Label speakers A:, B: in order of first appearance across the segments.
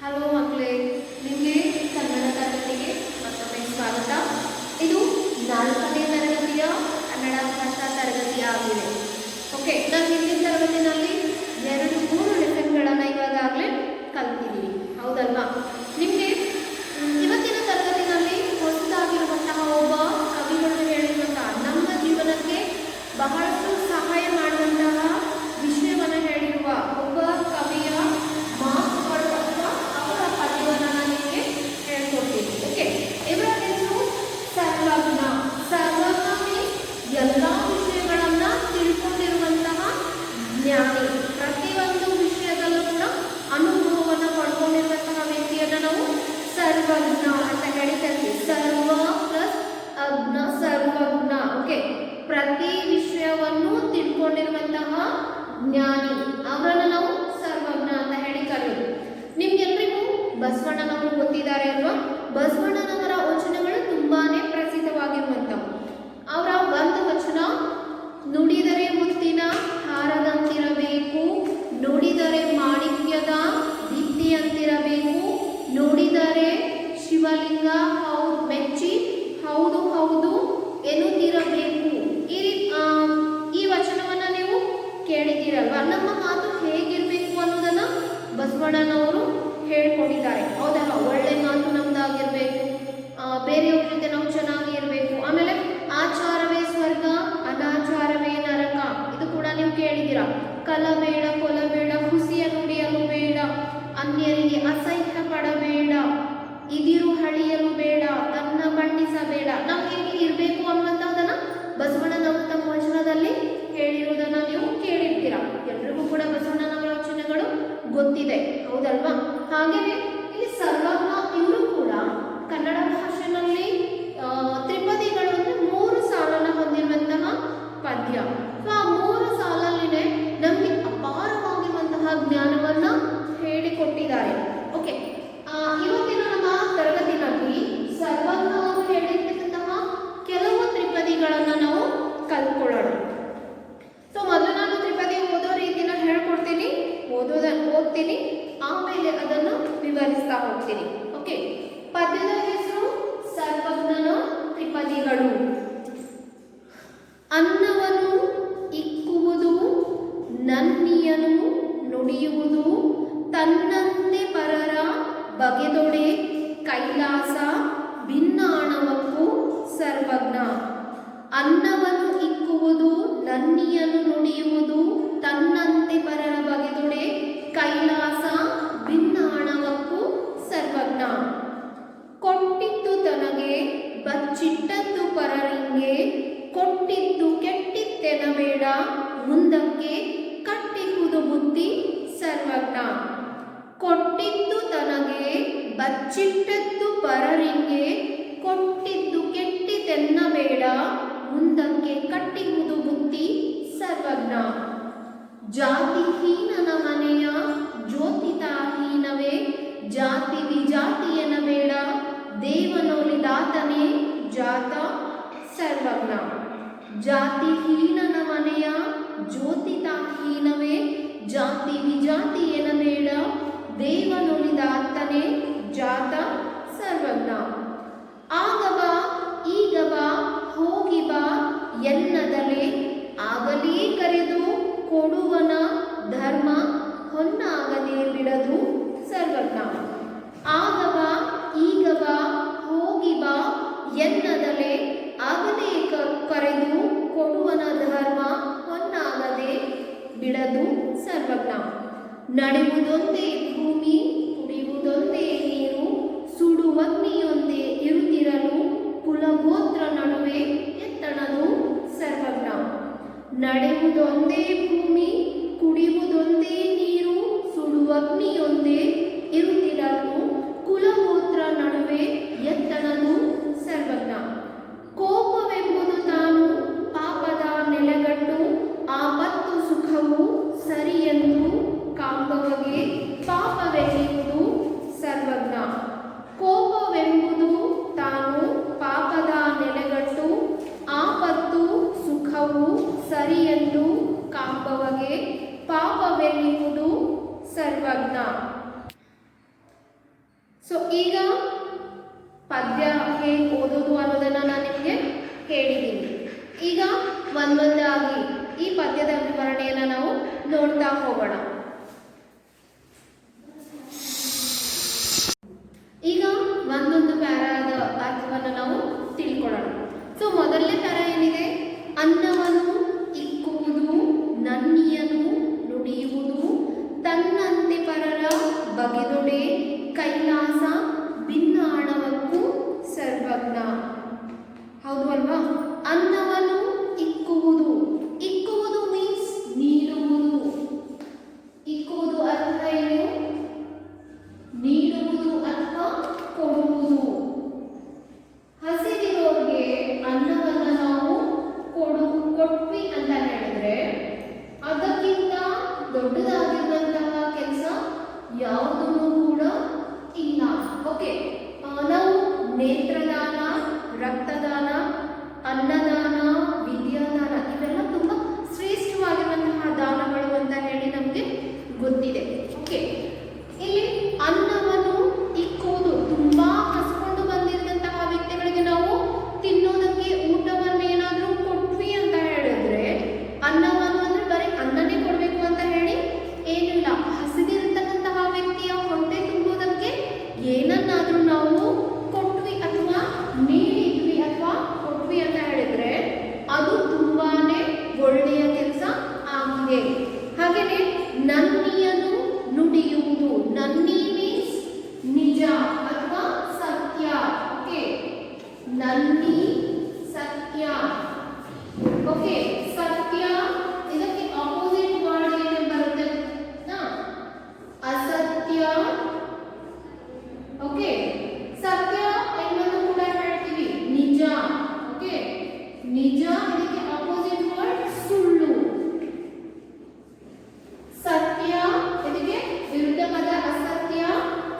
A: Hello ಮಕ್ಕಳೇ, ನಿಮಗೆ ಕನ್ನಡ ತರಗತಿಗೆ ಮತ್ತೊಮ್ಮೆ ಸ್ವಾಗತ. ಇದು 4ನೇ ತರಗತಿಯ ಕನ್ನಡ ಭಾಷಾ ತರಗತಿಯಾಗಿದೆ. ಓಕೆ, ನಾವು ಹಿಂದಿನ ತರಗತಿನಲ್ಲಿ 2-3 ಲೆಸನ್ಗಳನ್ನು ಇವಾಗಲೇ ಕಲ್ತಿದ್ದೀವಿ, ಹೌದಲ್ವಾ? ನಿಮಗೆ ಇವತ್ತಿನ ತರಗತಿನಲ್ಲಿ ಹೊಸದಾಗಿರುವಂತಹ ಒಬ್ಬ ಕವಿಗಳು ಹೇಳಿರುವಂತಹ ನಮ್ಮ ಜೀವನಕ್ಕೆ ಬಹಳಷ್ಟು ಸಹಾಯ ಮಾಡುವಂತಹ ವಿಷಯವನ್ನು ಹೇಳಿರುವ ಒಬ್ಬ ಕವಿಯ ಮಾತುಗಳು ಅಥವಾ ಅವರ ಪದ್ಯವನ್ನು ನಾನು ನಿಮಗೆ ಹೇಳ್ಕೊಡ್ತೀನಿ. ಓಕೆ, ಇವರ ಹೆಸರು ಸರ್ವಜ್ಞ. ಸರ್ವಜ್ಞ ಎಲ್ಲ ವಿಷಯಗಳನ್ನು ತಿಳ್ಕೊಂಡಿರುವಂತಹ ಜ್ಞಾನಿ. ಪ್ರತಿಯೊಂದು ವಿಷಯದಲ್ಲೂ ಕೂಡ ಅನುಭವವನ್ನು ಪಡ್ಕೊಂಡಿರುವಂತಹ ವ್ಯಕ್ತಿಯನ್ನು ನಾವು ಸರ್ವಜ್ಞ ಅಂತ ಹೇಳಿ ಕರಿತೀವಿ. ಸರ್ವ ಪ್ಲಸ್ ಅಜ್ಞ, ಸರ್ವಜ್ಞ. ಓಕೆ, ಪ್ರತಿ ವಿಷಯವನ್ನು ತಿಳ್ಕೊಂಡಿರುವಂತಹ ಜ್ಞಾನಿ, ಅವರನ್ನು ನಾವು ಸರ್ವಜ್ಞ ಅಂತ ಹೇಳಿ ಕರೆಯೋದು. ನಿಮ್ಗೆಲ್ರಿಗೂ ಬಸವಣ್ಣನವರು ಗೊತ್ತಿದ್ದಾರೆ ಅಲ್ವಾ? ಬಸವಣ್ಣನವರ ವಚನಗಳು ತುಂಬಾನೇ ಪ್ರಸಿದ್ಧವಾಗಿರುವಂಥವು. ಅವರ ಒಂದು ವಚನ, ನುಡಿದರೆ ಮುತ್ತಿನ ಹಾರದಂತಿರಬೇಕು, ನುಡಿದರೆ ಮಾಣಿಕ್ಯದ ದೀಪ್ತಿಯಂತಿರಬೇಕು, ನುಡಿದರೆ ಶಿವಲಿಂಗ ಮೆಚ್ಚಿ ಹೌದು ಹೌದು ಎನ್ನುತ್ತಿರಬೇಕು. ಈ ವಚನವನ್ನ ನೀವು ಕೇಳಿದ್ದೀರಲ್ವಾ? ನಮ್ಮ ಮಾತು ಹೇಗಿರಬೇಕು ಅನ್ನೋದನ್ನ ಬಸವಣ್ಣನವರು ಹೇಳ್ಕೊಂಡಿದ್ದಾರೆ, ಹೌದಲ್ಲ? ಒಳ್ಳೆ ಮಾತು ನಮ್ದಾಗಿರ್ಬೇಕು, ಬೇರೆಯವ್ರ ಜೊತೆ ನಾವು ಚೆನ್ನಾಗಿ ಇರಬೇಕು. ಆಮೇಲೆ ಆಚಾರವೇ ಸ್ವರ್ಗ, ಅನಾಚಾರವೇ ನರಕ, ಇದು ಕೂಡ ನೀವು ಕೇಳಿದ್ದೀರಾ. ಕಲಬೇಡ, ಕೊಲಬೇಡ, ಹುಸಿಯ ನುಡಿಯಲು ಬೇಡ, ಅನ್ಯರಿಗೆ ಅಸಹ್ಯ ಪಡಬೇಡ, ಇದಿರು ಹಳಿಯಲು ಬೇಡ, ತನ್ನ ಬಣ್ಣಿಸಬೇಡ. ನಾವು ಹೇಗೆ ಇರಬೇಕು ಅನ್ನುವಂಥದ್ದನ್ನ ಬಸವಣ್ಣನವರು ತಮ್ಮ ವಚನದಲ್ಲಿ ಹೇಳಿರುವುದನ್ನು ನೀವು ಕೇಳಿರ್ತೀರಾ. ಎಲ್ರಿಗೂ ಕೂಡ ಬಸವಣ್ಣನವರ ವಚನಗಳು ಗೊತ್ತಿದೆ, ಹೌದಲ್ವಾ? ಹಾಗೆಯೇ ಇಲ್ಲಿ ಸರ್ವಜ್ಞ ಇವರು ಕೂಡ ಕನ್ನಡ ಭಾಷೆಯಲ್ಲಿ ತ್ರಿಪದಿಗಳು ಅಂದರೆ 3 ಸಾಲನ್ನು ಹೊಂದಿರುವಂತಹ ಪದ್ಯ. ಸೊ ಆ 3 ಸಾಲಲ್ಲಿನೇ ನಮಗೆ ಅಪಾರವಾಗಿರುವಂತಹ ಜ್ಞಾನವನ್ನ ಹೇಳಿಕೊಟ್ಟಿದ್ದಾರೆ. ಓಕೆ, ಇವತ್ತಿನ ನಮ್ಮ ತರಗತಿನಲ್ಲಿ ಸರ್ವಜ್ಞ ಅವರು ಹೇಳಿರ್ತಕ್ಕಂತಹ ಕೆಲವು ತ್ರಿಪದಿಗಳನ್ನು ನಾವು ಕಲ್ತ್ಕೊಳ್ಳೋಣ. ಸೊ ಮೊದಲು ನಾನು ತ್ರಿಪದಿ ಓದೋ ರೀತಿನ ಹೇಳ್ಕೊಡ್ತೀನಿ, ಓದ್ತೀನಿ, ಆಮೇಲೆ ಅದನ್ನು ವಿವರಿಸ್ತಾ ಹೋಗ್ತೀನಿ. ಓಕೆ, ಪದ್ಯದ ಹೆಸರು ಸರ್ವಜ್ಞನ ತ್ರಿಪದಿಗಳು. ಅನ್ನವನ್ನು ಇಕ್ಕುವುದು, ನನ್ನಿಯನು ನುಡಿಯುವುದು, ತನ್ನಂತೆ ಪರರ ಬಗೆದೊಡೆ ಕೈಲಾಸ, ಭಿನ್ನಾಣವಕ್ಕೂ ಸರ್ವಜ್ಞ. ಅನ್ನವನ್ನು ಇಕ್ಕುವುದು, ನನ್ನಿಯನ್ನು ನುಡಿಯುವುದು, ತನ್ನಂತೆ ಪರರ ಬಗೆದೊಡೆ ಕೈಲಾಸ, ಭಿನ್ನಾಣವಕ್ಕೂ ಸರ್ವಜ್ಞ. ಕೊಟ್ಟಿದ್ದು ತನಗೆ, ಬಚ್ಚಿಟ್ಟದ್ದು ಪರರಿಂಗೆ, ಕೊಟ್ಟಿದ್ದು ಕೆಟ್ಟಿತ್ತೆನಬೇಡ, ಮುಂದಕ್ಕೆ ಕಟ್ಟಿಹುದು ಬುದ್ಧಿ ಸರ್ವಜ್ಞ. ಕೊಟ್ಟಿದ್ದು ತನಗೆ, ಬಚ್ಚಿಟ್ಟದ್ದು ಪರರಿಂಗೆ, ಕೊಟ್ಟಿದ್ದು ಕೆಟ್ಟಿತೆನ್ನಬೇಡ, ಮುಂದಕ್ಕೆ ಕಟ್ಟಿಹುದು ಬುದ್ಧಿ ಸರ್ವಜ್ಞ. ಜಾತಿಹೀನನ ಮನೆಯ ಜ್ಯೋತಿತಾಹೀನವೇ, ಜಾತಿ ವಿಜಾತಿ ಎನ್ನಬೇಡ, ದೇವನೊಲಿದಾತನೇ ಜಾತ ಸರ್ವಜ್ಞ. ಜಾತಿಹೀನನ ಮನೆಯ ಜ್ಯೋತಿತಾಹೀನವೇ, ಜಾತಿ ವಿಜಾತಿ ಎನ್ನಬೇಡ, ದೇವನೊಲಿದಾತನೇ ಜಾತ ಸರ್ವಜ್ಞ. ಆಗಬ ಈಗಬ ಹೋಗಿ ಬಾ ಎನ್ನದಲೇ, ಆಗಲೇ ಕರೆದು ಕೊಡುವನ ಧರ್ಮ ಹೊನ್ನಾಗದೆ ಬಿಡದು ಸರ್ವಜ್ಞ. ಆಗಬ ಈಗಬ ಹೋಗಿ ಬಾ ಎನ್ನದಲೇ, ಆಗಲೇ ಕರೆದು ಕೊಡುವನ ಧರ್ಮ ಹೊನ್ನಾಗದೆ ಬಿಡದು ಸರ್ವಜ್ಞ. ನಡೆಯುವುದೊಂದೇ ಭೂಮಿ, ಕುಡಿಯುವುದೊಂದೇ ನೀರು, ಸುಡುವಗ್ನಿಯೊಂದೇ ಇರುತ್ತಿರಲು, ಕುಲಗೋತ್ರ ನಡುವೆ ಎತ್ತಣದು ಸರ್ವಜ್ಞ. ನಡೆಯುವುದೊಂದೇ ಭೂಮಿ, ಕುಡಿಯುವುದೊಂದೇ ನೀರು, ಸುಡುವಗ್ನಿಯೊಂದೇ ಇರುತ್ತಿರಲು, ಕುಲಗೋತ್ರ ನಡುವೆ ಎತ್ತಣದು ಸರ್ವಜ್ಞ. ಕೋಪವೆಂಬುದು ತಾನು ಪಾಪದ ನೆಲೆಗಟ್ಟು, ಆಪತ್ತು ಸುಖವು ಸರಿಯೆಂದು ಕಾಂಬವಗೆ, ಈಗ ಪದ್ಯ ಹೇಗೆ ಓದೋದು ಅನ್ನೋದನ್ನ ನಾನು ನಿಮಗೆ ಹೇಳಿದ್ದೀನಿ. ಈಗ ಒಂದೊಂದಾಗಿ ಈ ಪದ್ಯದ ವಿವರಣೆಯನ್ನು ನಾವು ನೋಡ್ತಾ ಹೋಗೋಣ. ಈಗ ಒಂದೊಂದು ಪ್ಯಾರಾದ ಅರ್ಥವನ್ನು ನಾವು ತಿಳ್ಕೊಳ್ಳೋಣ. ಸೊ ಮೊದಲನೇ ಪ್ಯಾರ ಏನಿದೆ, ಅನ್ನವನ್ನು ಇಕ್ಕುವುದು, ನನ್ನಿಯನು ನುಡಿಯುವುದು, ತನ್ನಂತೆ ಪರರ ಬಗೆದೊಡೆ, ಕೈಲಾಸ ಭಿನ್ನಾಣವಕ್ಕೂ ಸರ್ವಜ್ಞ. ಹೌದು ಅಲ್ವಾ? ಅನ್ನವನ್ನು ಇಕ್ಕುವುದು, ಇಕ್ಕುವುದು ಮೀನ್ಸ್ ನೀಡುವುದು. ಇಕ್ಕುವುದು ಅರ್ಥ ಏನು? ನೀಡುವುದು ಅಥವಾ ಕೊಡುವುದು. ಹಸಿದಿರೋರಿಗೆ ಅನ್ನವನ್ನು ನಾವು ಕೊಟ್ವಿ ಅಂತ ಹೇಳಿದ್ರೆ ಅದಕ್ಕಿಂತ ದೊಡ್ಡದಾಗಿರುವಂತಹ ಕೆಲಸ ಯಾವುದೂ ಕೂಡ ಇಲ್ಲ. ಓಕೆ, ನಾವು ನೇತ್ರದಾನ, ರಕ್ತದಾನ, ಅನ್ನದಾನ, ವಿದ್ಯಾದಾನ ಇವೆಲ್ಲ ತುಂಬಾ ಶ್ರೇಷ್ಠವಾಗಿರುವಂತಹ ದಾನಗಳು ಅಂತ ಹೇಳಿ ನಮಗೆ ಗೊತ್ತಿದೆ. ಓಕೆ, ಇಲ್ಲಿ ಅನ್ನವನ್ನು ಇಕ್ಕುವುದು, ತುಂಬಾ ಹಸ್ಕೊಂಡು ಬಂದಿರದಂತಹ ವ್ಯಕ್ತಿಗಳಿಗೆ ನಾವು ತಿನ್ನೋದಕ್ಕೆ ಊಟವನ್ನು ಏನಾದರೂ ಕೊಟ್ವಿ ಅಂತ ಹೇಳಿದ್ರೆ, ಅನ್ನವನ್ನು ಅಂದ್ರೆ ಬರೀ ಅನ್ನನೇ ಕೊಡಬೇಕು ಅಂತ ಹೇಳಿ ಏನಿಲ್ಲ. ಹಸಿದಿರತಕ್ಕಂತಹ ವ್ಯಕ್ತಿಯ ಹೊಟ್ಟೆ ತುಂಬುವುದಕ್ಕೆ ಏನನ್ನಾದ್ರೂ ನಾವು ಕೊಟ್ವಿ ಅಥವಾ ನೀಡಿದ್ವಿ ಅಥವಾ ಕೊಟ್ವಿ ಅಂತ ಹೇಳಿದ್ರೆ ಅದು ತುಂಬಾನೇ ಒಳ್ಳೆಯ ಕೆಲಸ ಆಗಿದೆ. ಹಾಗೆಯೇ ನನ್ನಿಯನು ನುಡಿಯುವುದು, ನನ್ನಿ ಮೀನ್ಸ್ ನಿಜ ಅಥವಾ ಸತ್ಯ. ಓಕೆ, ನನ್ನಿ ಸತ್ಯ. ಓಕೆ, ಸತ್ಯ ಇದಕ್ಕೆ ಆಪೋಸಿಟ್ ವರ್ಡ್ ಏನು ಬರುತ್ತೆ? ಅಸತ್ಯ. ಓಕೆ, ಸತ್ಯ ಎನ್ನುವುದು ಕೂಡ ಹೇಳ್ತೀವಿ ನಿಜ. ಓಕೆ, ನಿಜ ಇದಕ್ಕೆ ಆಪೋಸಿಟ್ ವರ್ಡ್ ಸುಳ್ಳು. ಸತ್ಯ ಇದಕ್ಕೆ ವಿರುದ್ಧ ಪದ ಅಸತ್ಯ.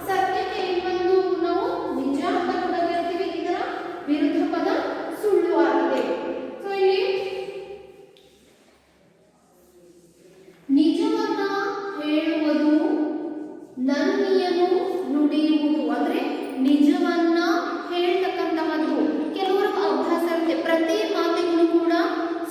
A: ಸತ್ಯಕ್ಕೆ ಇನ್ನೊಂದು ನಾವು ನಿಜ ಅಂತ ಕೂಡ ಹೇಳ್ತೀವಿ, ಇದರ ವಿರುದ್ಧ ಪದ ಸುಳ್ಳು ಆಗಿದೆ. ಸೊ ಇಲ್ಲಿ ನಿಜವನ್ನ ಹೇಳುವುದು, ನನ್ನಿಯನು ನುಡಿಯುವುದು ಅಂದ್ರೆ ನಿಜವನ್ನ ಹೇಳ್ತಕ್ಕಂತಹದ್ದು. ಕೆಲವರು ಅಭ್ಯಾಸ ಇರುತ್ತೆ, ಪ್ರತಿ ಮಾತಿಗೂ ಕೂಡ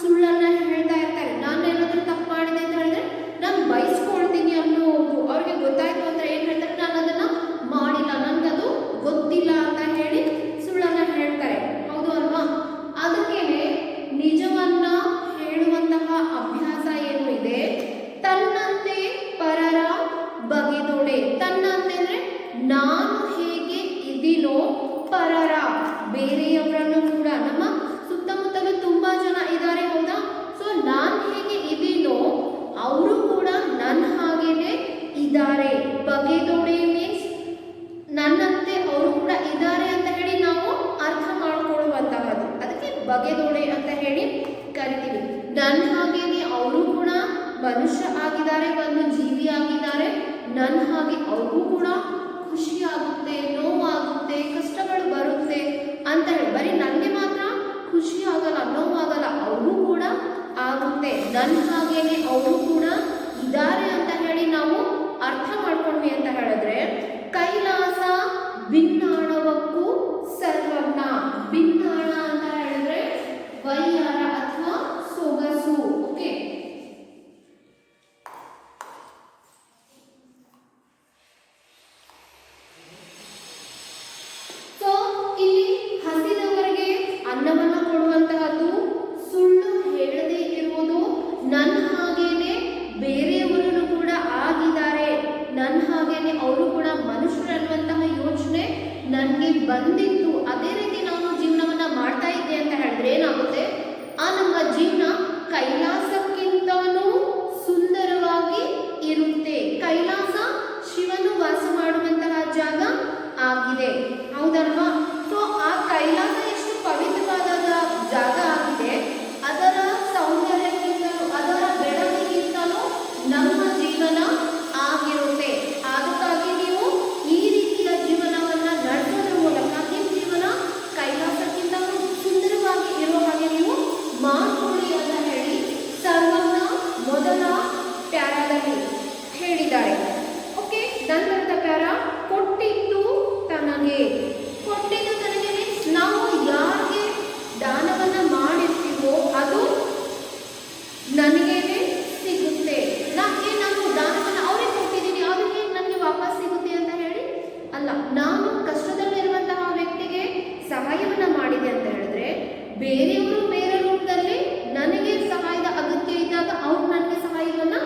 A: ಸುಳ್ಳನ್ನ ಹೇಳ್ತಾ ಇರ್ತಾರೆ. ನಾನು ಏನಾದ್ರೂ ತಪ್ಪು ಮಾಡಿದೆ ಅಂತ ಹೇಳಿದ್ರೆ ನಾನು ಬಯಸ್ಕೊಳ್ತೀನಿ ಅನ್ನೋದು ಅವ್ರಿಗೆ ಗೊತ್ತಾಯ್ತು ಅಂದ್ರೆ ಏನ್ ಹೇಳ್ತಾರೆ, ನಾನು ಅದನ್ನ ಮಾಡಿಲ್ಲ, ನನ್ಗದು ಗೊತ್ತಿಲ್ಲ ಅಂತ ಹೇಳಿ ಸುಳ್ಳನ್ನ ಹೇಳ್ತಾರೆ. ಹೌದು ಅಲ್ವಾ? ಅದಕ್ಕೇನೆ ನಿಜವನ್ನ ಹೇಳುವಂತಹ ಅಭ್ಯಾಸ ಏನು ಇದೆ, ತನ್ನಂತೆ ಪರರ ಬಗೆದೊಡೆ. ತನ್ನಂತೆ ಅಂದ್ರೆ ನಾನು ಹೇಗೆ ಇದೀನೋ ಪರರ ಬೇರೆಯವರನ್ನು ಕೂಡ, ನಮ್ಮ ಸುತ್ತಮುತ್ತಲು ತುಂಬಾ ಜನ ಇದ್ದಾರೆ, ಹೌದಾ? ಸೊ ನಾನು ಹೇಗೆ ಇದೀನೋ ಅವರು ಕೂಡ ನನ್ನ ಹಾಗೇನೆ ಇದ್ದಾರೆ. ಬಗೆದೊಡೆ ಮೀನ್ಸ್ ನನ್ನಂತೆ ಅವರು ಕೂಡ ಇದ್ದಾರೆ ಅಂತ ಹೇಳಿ ನಾವು ಅರ್ಥ ಮಾಡ್ಕೊಳ್ಳುವಂತಹದ್ದು. ಅದಕ್ಕೆ ಬಗೆದೊಡೆ ಅಂತ ಹೇಳಿ ಕರಿತೀವಿ. ನನ್ನ ಹಾಗೇನೆ ಅವರು ಕೂಡ ಮನುಷ್ಯ ಆಗಿದ್ದಾರೆ, ಒಂದು ಜೀವಿ ಆಗಿದ್ದಾರೆ. ನನ್ನ ಹಾಗೆ ಅವ್ರಿಗೂ ಕೂಡ ಖುಷಿ ಆಗುತ್ತೆ, ನೋವಾಗುತ್ತೆ, ಕಷ್ಟಗಳು ಬರುತ್ತೆ ಅಂತ ಹೇಳಿ, ಬರೀ ನನಗೆ ಮಾತ್ರ ಖುಷಿ ಆಗಲ್ಲ, ನೋವಾಗಲ್ಲ, ಅವ್ರಿಗೂ ಕೂಡ ಆಗುತ್ತೆ. ನನ್ನ ಹಾಗೇನೆ ಅವರು ಕೂಡ ಇದ್ದಾರೆ ಅಂತ ಹೇಳಿ ನಾವು ಅರ್ಥ ಮಾಡ್ಕೊಂಡ್ವಿ ಅಂತ ಹೇಳಿದ್ರೆ, ಕೈಲಾಸ ಭಿನ್ನಾಣವಕ್ಕೂ ಸರ್ವಜ್ಞ. ಭಿನ್ನಾಣ ಅಂತ ಹೇಳಿದ್ರೆ ವೈಯಾರ ಅಥವಾ ಸೊಗಸು. ಓಕೆ, ಸೊ ಇಲ್ಲಿ ಹಸಿದವರಿಗೆ ಅನ್ನವನ್ನು ಕೊಡುವಂತಹದ್ದು, ಸುಳ್ಳು ಹೇಳದೇ ಇರುವುದು, ನನ್ನ ಹಾಗೇನೆ ಬೇರೆಯವರನ್ನು ಕೂಡ ಆಗಿದ್ದಾರೆ, ನನ್ನ ಹಾಗೇನೆ ಅವರು ಕೂಡ ಮನುಷ್ಯರು ಅನ್ನುವಂತಹ ಯೋಚನೆ ನನಗೆ ಬಂದಿತ್ತು, ಅದೇ ರೀತಿ ನಾನು ಜೀವನವನ್ನ ಮಾಡ್ತಾ ಇದ್ದೆ ಅಂತ ಹೇಳಿದ್ರೆ ಏನಾಗುತ್ತೆ, ಆ ನಮ್ಮ ಜೀವನ ಕೈಲಾಸಕ್ಕಿಂತನೂ ಸುಂದರವಾಗಿ ಇರುತ್ತೆ. ಕೈಲಾಸ ಶಿವನು ವಾಸ ಮಾಡುವಂತಹ ಜಾಗ ಆಗಿದೆ, ಹೌದಲ್ವಾ? ಸೊ ಆ ಕೈಲಾಸ ಎಷ್ಟು ಪವಿತ್ರವಾದ ಜಾಗ ಆಗಿದೆ, ಅದರ ಸೌಂದರ್ಯಕ್ಕಿಂತಲೂ ಅದರ ಬೆಳಕಿಗಿಂತಲೂ ನಮ್ಮ ಜೀವನ ಆಗಿರುತ್ತೆ. ಅದಕ್ಕಾಗಿ ನೀವು ಈ ರೀತಿಯ ಜೀವನವನ್ನ ನಡೆಸೋದ್ರ ಮೂಲಕ ನಿಮ್ಮ ಜೀವನ ಕೈಲಾಸಕ್ಕಿಂತಲೂ ಸುಂದರವಾಗಿ ಇರೋ ಹಾಗೆ ನೀವು ಮಾಡ್ಕೊಳ್ಳಿ ಅಂತ ಹೇಳಿ ಸರ್ವಜ್ಞ ಮೊದಲ ಪ್ಯಾರಾದಲ್ಲಿ ಹೇಳಿದ್ದಾರೆ. ಓಕೆ, ನಂತರದ ಪ್ಯಾರ, ಕೊಟ್ಟಿದ್ದು ತನ್ನ ಬೇರೆಯವರು ಬೇರೆ ರೂಪದಲ್ಲಿ ನನಗೆ ಸಹಾಯದ ಅಗತ್ಯ ಇದ್ದಾಗ ಅವ್ರು ನನಗೆ ಸಹಾಯವನ್ನ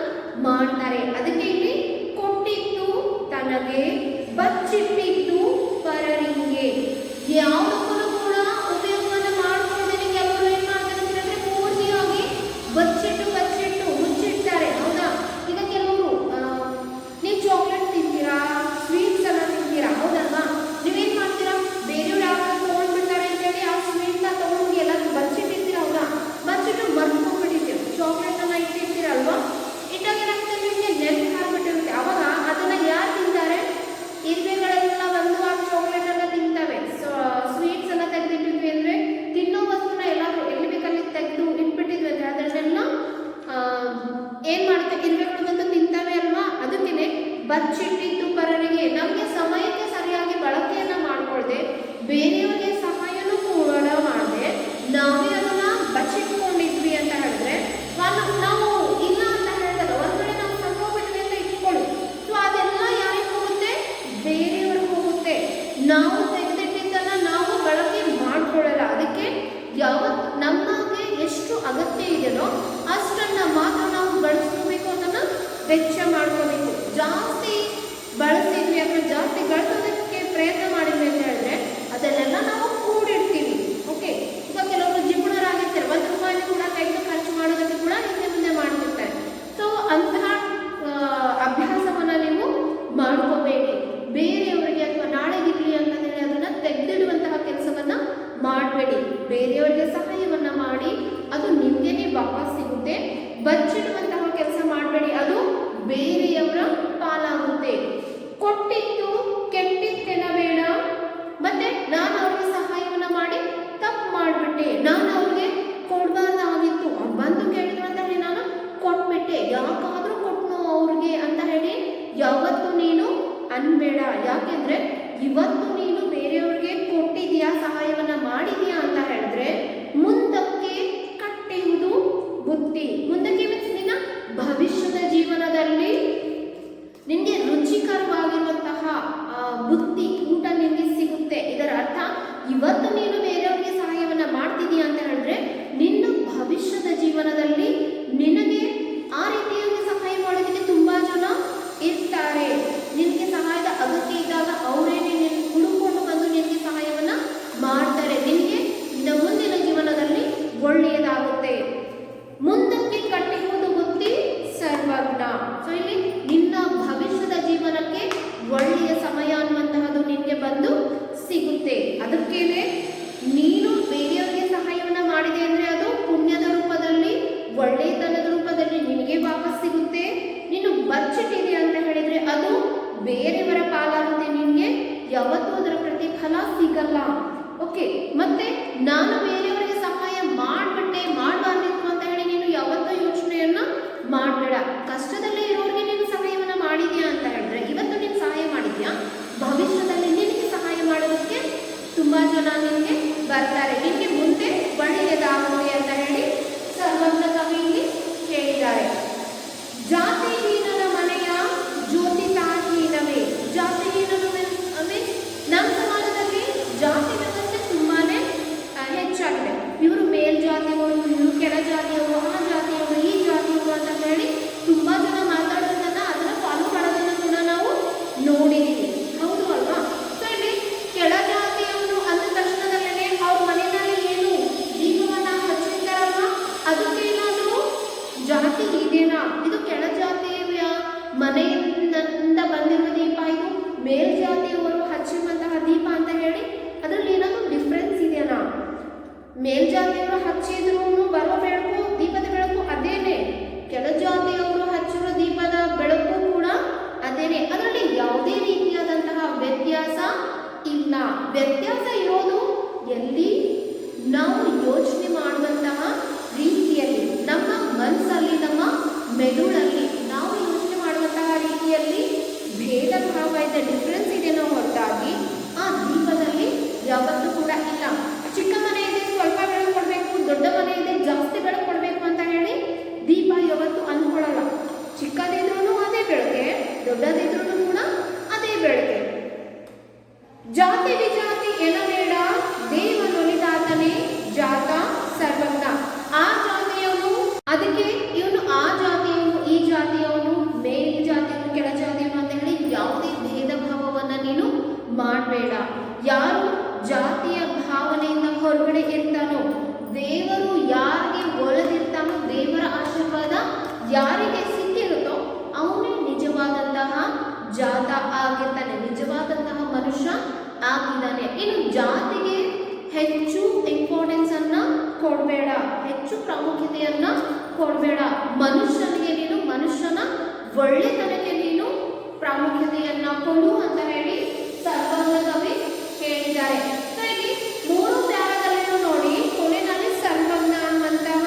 A: ಮಾಡ್ತಾರೆ. ಅದಕ್ಕೆ ಇಲ್ಲಿ ಕೊಟ್ಟಿದ್ದು ತನಗೆ, ಬಚ್ಚಿಟ್ಟಿದ್ದು ಪರರಿಗೆ. ಯಾವುದಕ್ಕೂ ಕೂಡ ಉಪಯೋಗವನ್ನ ಮಾಡ್ಕೊಳ್ಳದೆ ಕೆಲವರು ಏನ್ ಮಾಡ್ತಾರೆ ಅಂತಂದ್ರೆ ಪೂರ್ತಿಯಾಗಿ ಬಚ್ಚಿಟ್ಟು ಮುಚ್ಚಿಡ್ತಾರೆ. ಹೌದಾ? ಈಗ ಕೆಲವರು ನೀವು ಚಾಕ್ಲೇಟ್ ತಿಂತೀರಾ, ಸ್ವೀಟ್ಸ್ ಎಲ್ಲ ತಿಂತೀರಾ, ಹೌದಲ್ವಾ? ನೀವೇನ್ ಮಾಡ್ತೀರಾ, ಬೇರೆಯವ್ರು ಯಾವಾಗ ತಗೊಂಡ್ಬಿಡ್ತಾರೆ ಅಂತೇಳಿ ಆ ಸ್ವೀಟ್ ನ ತಗೊಂಡು ಎಲ್ಲ ಬಚ್ಚಿಟ್ಟಿರ್ತೀರಾ. ಹೌದಾ? ಬಚ್ಚಿಟ್ಟು ಮರ್ಕೊಂಡ್ಬಿಟ್ಟಿರ್ತೀರ. ಚಾಕ್ಲೇಟ್ ಅನ್ನ ಇಟ್ಟಿರ್ತೀರಲ್ವಾ? ಇಟ್ಟಾಗ ಏನಾಗುತ್ತೆ, ನಿಮಗೆ ನೆನಪು ಹಾಕ್ಬಿಟ್ಟಿರುತ್ತೆ. ಅವಾಗ ಅದನ್ನ ಯಾರು ತಿಂತಾರೆ? ಇರುವೆಗಳೆಲ್ಲ ಬಂದು ಆ ಚಾಕ್ಲೇಟ್ ಅನ್ನ ತಿಂತವೆ. ಸ್ವೀಟ್ಸ್ ಅನ್ನ ತೆಗೆದಿಟ್ಟಿದ್ವಿ ಅಂದ್ರೆ, ತಿನ್ನೋ ವಸ್ತುನ ಎಲ್ಲಾದ್ರೂ ಎಲ್ಲಿ ಬೇಕಲ್ಲಿ ತೆಗೆದು ಇಟ್ಬಿಟ್ಟಿದ್ವಿ ಅಂದ್ರೆ ಅದನ್ನೆಲ್ಲ ಏನ್ ಮಾಡುತ್ತೆ, ಇರುವೆಗಳು ಬಂದು ತಿಂತವೆ ಅಲ್ವಾ? ಅದಕ್ಕೇನೆ ಬಚ್ಚಿಟ್ಟಿದ್ದು ಪರರಿಗೆ. ನಮಗೆ ಸಮಯಕ್ಕೆ ಸರಿಯಾಗಿ ಬಳಕೆಯನ್ನ ಮಾಡ್ಕೊಳ್ದೆ, ಬೇರೆಯವರಿಗೆ ಸಹಾಯನೂ ಕೂಡ ಮಾಡದೆ ನಾವೇ ಅದನ್ನ ಬಚ್ಚಿಟ್ಕೊಂಡಿದ್ವಿ ಅಂತ ಹೇಳಿದ್ರೆ, ನಾವು ಇಲ್ಲ ಅಂತ ಹೇಳಿದಾಗ ಒಂದ್ ಕಡೆ ನಾವು ಸಂಭೋಗ್ಬಿಟ್ವಿ ಅಂತ ಇಟ್ಕೊಳ್ಳಿ. ಸೊ ಅದೆಲ್ಲ ಯಾರಿಗೆ ಹೋಗುತ್ತೆ? ಬೇರೆಯವ್ರಿಗೆ ಹೋಗುತ್ತೆ. ನಾವು ತೆಗೆದಿಟ್ಟಿದ್ದನ್ನ ನಾವು ಬಳಕೆ ಮಾಡ್ಕೊಳ್ಳಲ್ಲ. ಅದಕ್ಕೆ ಯಾವತ್ತು ನಮಗೆ ಎಷ್ಟು ಅಗತ್ಯ ಇದೆಯೋ ಅಷ್ಟನ್ನ ಮಾತ್ರ ನಾವು ಬಳಸ್ಕೋಬೇಕು, ಅದನ್ನ ವೆಚ್ಚ ಮಾಡ್ಕೋಬೇಕು. ಜಾಸ್ತಿ ಬಳಸಿದ್ವಿ ಅಥವಾ ಜಾಸ್ತಿ ಗಳಿಸೋದಕ್ಕೆ ಪ್ರಯತ್ನ ಮಾಡಿದ್ವಿ ಅಂತ ಹೇಳಿದ್ರೆ ಅದನ್ನೆಲ್ಲ ನಾವು ಕೂಡಿಡ್ತೀವಿ. ಓಕೆ, ಈಗ ಕೆಲವರು ಜಿಪುಣರಾಗಿರ್ತಾರೆ, ₹1 ಕೂಡ ತೆಗೆದು ಖರ್ಚು ಮಾಡೋದಕ್ಕೆ ಕೂಡ ಹಿಂದೆ ಮುಂದೆ ಮಾಡ್ತಿರ್ತಾರೆ. ಸೊ ಅಂತಹ ಅಭ್ಯಾಸವನ್ನ ನೀವು ಮಾಡ್ಕೋಬೇಡಿ. ಬೇರೆಯವರಿಗೆ ಅಥವಾ ನಾಳೆಗಿರ್ಲಿ ಅಂತ ಹೇಳಿ ಅದನ್ನ ತೆಗೆದಿಡುವಂತಹ ಕೆಲಸವನ್ನ ಮಾಡಬೇಡಿ. ಬೇರೆಯವರಿಗೆ ಸಹಾಯವನ್ನ ಮಾಡಿ ಅದು ನಿಮ್ಗೆನೆ ವಾಪಸ್ ಸಿಗುತ್ತೆ. ಬಚ್ಚಿಡುವಂತಹ ಕೆಲಸ ಮಾಡಬೇಡಿ, ಅದು ಬೇರೆಯವರ ಪಾಲಾಗುತ್ತೆ. ಕೊಟ್ಟಿದ್ದು ಕೆಟ್ಟಿದ್ದೆನಬೇಡ. ಮತ್ತೆ ನಾನು ಅವ್ರಿಗೆ ಸಹಾಯವನ್ನ ಮಾಡಿ ತಪ್ಪು ಮಾಡಿಬಿಟ್ಟೆ, ನಾನು ಅವ್ರಿಗೆ ಕೊಡಬಾರ್ದಾಗಿತ್ತು, ಬಂದು ಕೇಳಿದ್ರು ಅಂತ ಹೇಳಿ ನಾನು ಕೊಟ್ಬಿಟ್ಟೆ, ಯಾಕಾದ್ರೂ ಕೊಟ್ನು ಅವ್ರಿಗೆ ಅಂತ ಹೇಳಿ ಯಾವತ್ತು ನೀನು ಅನ್ಬೇಡ. ಯಾಕೆಂದ್ರೆ ಇವತ್ತು ನೀನು ಬೇರೆಯವ್ರಿಗೆ ಕೊಟ್ಟಿದ್ಯಾ, ಸಹಾಯವನ್ನ ಮಾಡಿದ್ಯಾ ಅಂತ ಹೇಳಿದ್ರೆ ಮುಂದಕ್ಕೆ ಕಟ್ಟುವುದು ಬುದ್ಧಿ. ಮುಂದಕ್ಕೆ ಮೀನ್ಸ್ ನಿನ್ನ ಭವಿಷ್ಯದ ಜೀವನದಲ್ಲಿ ನಿನ್ಗೆ ರುಚಿಕರವಾಗಿರುವಂತಹ ಬುದ್ಧಿ ಊಟ ನಿನ್ಗೆ ಸಿಗುತ್ತೆ. ಇದರ ಅರ್ಥ ಇವತ್ತು ನೀನು ಬೇರೆಯವ್ರಿಗೆ ಸಹಾಯವನ್ನ ಮಾಡ್ತಿದೀಯ ಅಂತ ಹೇಳಿದ್ರೆ ನಿನ್ನ ಭವಿಷ್ಯದ ಜೀವನದಲ್ಲಿ ನಿನಗೆ ಆ ರೀತಿಯಾಗಿ ಸಹಾಯ ಮಾಡೋದಕ್ಕೆ ತುಂಬಾ ಜನ ಇರ್ತಾರೆ. ನಿನಗೆ ಸಹಾಯದ ಅಗತ್ಯ ಇದ್ದಾಗ ಅವರೇನೆ ಹುಡುಕೊಂಡು ಬಂದು ನಿನಗೆ ಸಹಾಯವನ್ನ ಮಾಡ್ತಾರೆ. ನಿನಗೆ ಮುಂದಿನ ಜೀವನದಲ್ಲಿ ಒಳ್ಳೆಯದಾಗುತ್ತೆ. ಮುಂದಕ್ಕೆ ಕಟ್ಟಿರುವುದು ಬುದ್ಧಿ ಸರ್ವಜ್ಞ. ಸೊ ಇಲ್ಲಿ ನಿನ್ನ ಭವಿಷ್ಯದ ಜೀವನಕ್ಕೆ ಒಳ್ಳೆಯ ಸಮಯ ಅನ್ನುವಂತಹದ್ದು ನಿನಗೆ ಬಂದು ಸಿಗುತ್ತೆ. ಅದಕ್ಕೇನೆ ನೀನು ಬೇರೆಯವರಿಗೆ ಸಹಾಯವನ್ನ ಮಾಡಿದೆ ಅಂದ್ರೆ ಅದು ಪುಣ್ಯದ ರೂಪದಲ್ಲಿ, ಒಳ್ಳೆಯತನದ ರೂಪದಲ್ಲಿ ನಿನಗೆ ವಾಪಸ್ ಸಿಗುತ್ತೆ. ನೀನು ಬಚ್ಚಿಟ್ಟಿದೆ ಅಂತ ಹೇಳಿದ್ರೆ ಅದು ಬೇರೆಯವರ ಪಾಲಾಗುತ್ತೆ, ನಿನಗೆ ಯಾವತ್ತೂ ಅದರ ಪ್ರತಿಫಲ ಸಿಗಲ್ಲ. ಓಕೆ, ಮತ್ತೆ ನಾನು ಬೇರೆಯವರಿಗೆ ಸಹಾಯ ಮಾಡ್ಬಿಟ್ಟೆ, ಮಾಡಬಾರ್ದಿತ್ತು ಅಂತ ಹೇಳಿ ನೀನು ಯಾವತ್ತೂ ಯೋಚನೆಯನ್ನ ಮಾಡಬೇಡ. ಕಷ್ಟದಲ್ಲೇ ಇರೋರಿಗೆ ನೀನು ಸಹಾಯವನ್ನ ಮಾಡಿದ್ಯಾ ಅಂತ ಹೇಳಿದ್ರೆ ಇವತ್ತು ನೀನು ಸಹಾಯ ಮಾಡಿದ್ಯಾ, ಭವಿಷ್ಯದಲ್ಲಿ ನಿನಗೆ ಸಹಾಯ ಮಾಡೋದಕ್ಕೆ ತುಂಬಾ ಜನ ನಿನಗೆ ಬರ್ತಾರೆ, ನಿನಗೆ ಮುಂದೆ ಒಳ್ಳೆಯದಾಗುತ್ತೆ ಅಂತ ಹೇಳಿ ಸರ್ವಜ್ಞ ಕವಿ ಇಲ್ಲಿ ಹೇಳಿದ್ದಾರೆ. ಜಾತಿಹೀನನ ಮನೆಯ ಜ್ಯೋತಿತಾಹೀನವೇ. ಜಾತಿಹೀನನು ಮೀನ್ಸ್ ನಮ್ಮ ಸಮಾಜದಲ್ಲಿ ಜಾತಿ ವ್ಯವಸ್ಥೆ ತುಂಬಾನೇ ಹೆಚ್ಚಾಗಿದೆ. ಇವರು ಮೇಲ್ಜಾತಿಯವರು, ಇವರು ಕೆಳ ಜಾತಿಯವರು, ಆ ಜಾತಿಯವರು, ಈ ಜಾತಿಯವರು ಅಂತ ಹೇಳಿ ತುಂಬಾ ಜನ ಮಾತಾಡೋದನ್ನ, ಅದನ್ನ ಫಾಲೋ ಮಾಡೋದನ್ನ ಕೂಡ ನಾವು ನೋಡಿದೀವಿ. ಹೌದು ಅಲ್ವಾ? ಸೊ ಇಲ್ಲಿ ಕೆಳ ಜಾತಿಯವರು ಅಂದ ತಕ್ಷಣದಲ್ಲೇ ಅವ್ರ ಮನೆಯಲ್ಲಿ ಏನು ದೀಪವನ್ನ ಹಚ್ಚಿರ್ತಾರಲ್ವಾ, ಅದಕ್ಕೇನಾದ್ರೂ ಜಾತಿ ಇದೆನಾ? ಇದು ಕೆಳ ಜಾತಿಯ ಮನೆಯಿಂದ ಬಂದಿರುವ ದೀಪ, ಇದು ಮೇಲ್ಜಾತಿಯವರು ಹಚ್ಚಿರುವಂತಹ ದೀಪ ಅಂತ ಹೇಳಿ ಅದರಲ್ಲಿ ಏನಾದ್ರು ಡಿಫ್ರೆನ್ಸ್ ಇದೆಯಾ? ಮೇಲ್ಜಾತಿಯವರು ಹಚ್ಚಿದ್ರು ಬರುವ ಬೆಳಕು, ದೀಪದ ಬೆಳಕು ಅದೇನೆ, ಕೆಳಜಾತಿಯವರು ಹಚ್ಚಿರುವ ದೀಪದ ಬೆಳಕು ಕೂಡ ಅದೇನೆ. ಅದರಲ್ಲಿ ಯಾವುದೇ ರೀತಿಯಾದಂತಹ ವ್ಯತ್ಯಾಸ ಇಲ್ಲ. ವ್ಯತ್ಯಾಸ ಇರೋದು ಎಲ್ಲಿ? ನಾವು ಯೋಚನೆ ಮಾಡುವಂತಹ ರೀತಿಯಲ್ಲಿ, ನಮ್ಮ ಮನಸ್ಸಲ್ಲಿ, ನಮ್ಮ ಮೆದುಳಲ್ಲಿ ನಾವು ಯೋಚನೆ ಮಾಡುವಂತಹ ರೀತಿಯಲ್ಲಿ ಭೇದ ಭಾವ ಇದೆ, ಡಿಫ್ರೆನ್ಸ್ ಇದೆನೋ ಹೊರತಾಗಿ ಆ ದೀಪದಲ್ಲಿ ಯಾವತ್ತೂ ಕೂಡ ಇಲ್ಲ. ಚಿಕ್ಕ ಮನೆ ಇದೆ ಸ್ವಲ್ಪ ಬೆಳಕು ಕೊಡಬೇಕು, ದೊಡ್ಡ ಮನೆ ಇದೆ ಜಾಸ್ತಿ ಬೆಳಕು ಕೊಡಬೇಕು ಅಂತ ಹೇಳಿ ದೀಪ ಯಾವತ್ತೂ ಅಂದ್ಕೊಳ್ಳಲ್ಲ. ಚಿಕ್ಕದಿದ್ರೂ ಅದೇ ಬೆಳಕೆ, ದೊಡ್ಡದಿದ್ರೂ ಕೂಡ ಅದೇ ಬೆಳಕೆ. ಜಾತಿ ವಿಜಾತಿ ಎನಬೇಡ, ದೇವನೊಲಿದಾತನೇ ಜಾತ ಮಾಡಬೇಡ. ಯಾರು ಜಾತಿಯ ಭಾವನೆಯಿಂದ ಹೊರಗಡೆ ಇರ್ತಾನೋ, ದೇವರು ಯಾರಿಗೆ ಒಳಗಿರ್ತಾನೋ, ದೇವರ ಆಶೀರ್ವಾದ ಯಾರಿಗೆ ಸಿಕ್ಕಿರುತ್ತೋ ಅವನೇ ನಿಜವಾದಂತಹ ಜಾತ ಆಗಿರ್ತಾನೆ, ನಿಜವಾದಂತಹ ಮನುಷ್ಯ ಆಗಿದ್ದಾನೆ. ಇನ್ನು ಜಾತಿಗೆ ಹೆಚ್ಚು ಇಂಪಾರ್ಟೆನ್ಸ್ ಅನ್ನ ಕೊಡಬೇಡ, ಹೆಚ್ಚು ಪ್ರಾಮುಖ್ಯತೆಯನ್ನ ಕೊಡಬೇಡ. ಮನುಷ್ಯನಿಗೆ ನೀನು, ಮನುಷ್ಯನ ಒಳ್ಳೆತನಕ್ಕೆ ನೀನು ಪ್ರಾಮುಖ್ಯತೆಯನ್ನ ಕೊಡು ಅಂತ ಹೇಳಿ ಸರ್ವಜ್ಞ ಕವಿ ಹೇಳಿದ್ದಾರೆ. ಇಲ್ಲಿ 3 ಪ್ಯಾರಾಗಳನ್ನು ನೋಡಿ ಕೊನೆಯಲ್ಲಿ ಸರ್ವಜ್ಞ ಅನ್ನುವಂತಹ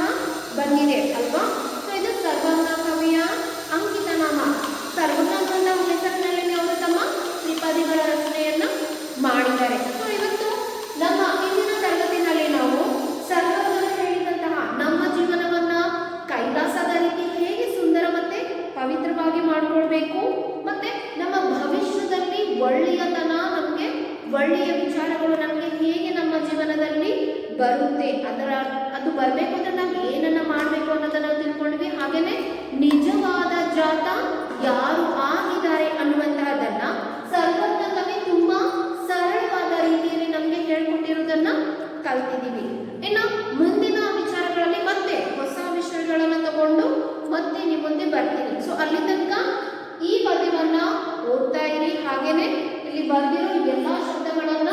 A: ಬಂದಿದೆ ಅಲ್ವಾ. ಇದು ಸರ್ವಜ್ಞ ಕವಿಯ ಅಂಕಿತ ನಾಮ. ಸರ್ವಜ್ಞ ಅನ್ನುವಂತಹ ಹೆಸರಿನಲ್ಲಿ ಅವರು ತಮ್ಮ ತ್ರಿಪದಿಗಳ ರಚನೆಯನ್ನ ಮಾಡಿದ್ದಾರೆ. ಇವತ್ತು ನಮ್ಮ ಇಂದಿನ ತರಗತಿನಲ್ಲಿ ನಾವು ಸರ್ವಜ್ಞರು ಹೇಳಿದಂತಹ ನಮ್ಮ ಜೀವನವನ್ನ ಕೈಲಾಸದ ರೀತಿ ಹೇಗೆ ಸುಂದರ ಮತ್ತೆ ಪವಿತ್ರವಾಗಿ ಮಾಡಿಕೊಳ್ಬೇಕು, ಮತ್ತೆ ನಮ್ಮ ಭವಿಷ್ಯದಲ್ಲಿ ಒಳ್ಳೆಯತನ, ನಮಗೆ ಒಳ್ಳೆಯ ವಿಚಾರಗಳು ನಮಗೆ ಹೇಗೆ ನಮ್ಮ ಜೀವನದಲ್ಲಿ ಬರುತ್ತೆ, ಅದು ಬರಬೇಕು ಅಂದ್ರೆ ನಾವು ಏನನ್ನ ಮಾಡಬೇಕು ಅನ್ನೋದನ್ನ ತಿಳ್ಕೊಂಡ್ವಿ. ಹಾಗೇನೆ ನಿಜವಾದ ಜಾತ ಯಾರು ಆಗಿದ್ದಾರೆ ಅನ್ನುವಂತಹದನ್ನ ಸರ್ವಜ್ಞ ಕವಿ ತುಂಬಾ ಸರಳವಾದ ರೀತಿಯಲ್ಲಿ ನಮಗೆ ಹೇಳ್ಕೊಟ್ಟಿರೋದನ್ನ ಕಲ್ತಿದ್ದೀವಿ. ಇನ್ನು ಮುಂದಿನ ವಿಚಾರಗಳಲ್ಲಿ ಮತ್ತೆ ಹೊಸ ವಿಷಯಗಳನ್ನ ತಗೊಂಡು ಮತ್ತೆ ನಿಮ್ಮ ಮುಂದೆ ಬರ್ತೀನಿ. ಸೊ ಅಲ್ಲಿ ತನಕ ಈ ಪದ್ಯವನ್ನ ಓದ್ತಾ ಇರಿ. ಹಾಗೇನೆ ಇಲ್ಲಿ ಬರೆದಿರೋ ಎಲ್ಲಾ ಶಬ್ದಗಳನ್ನ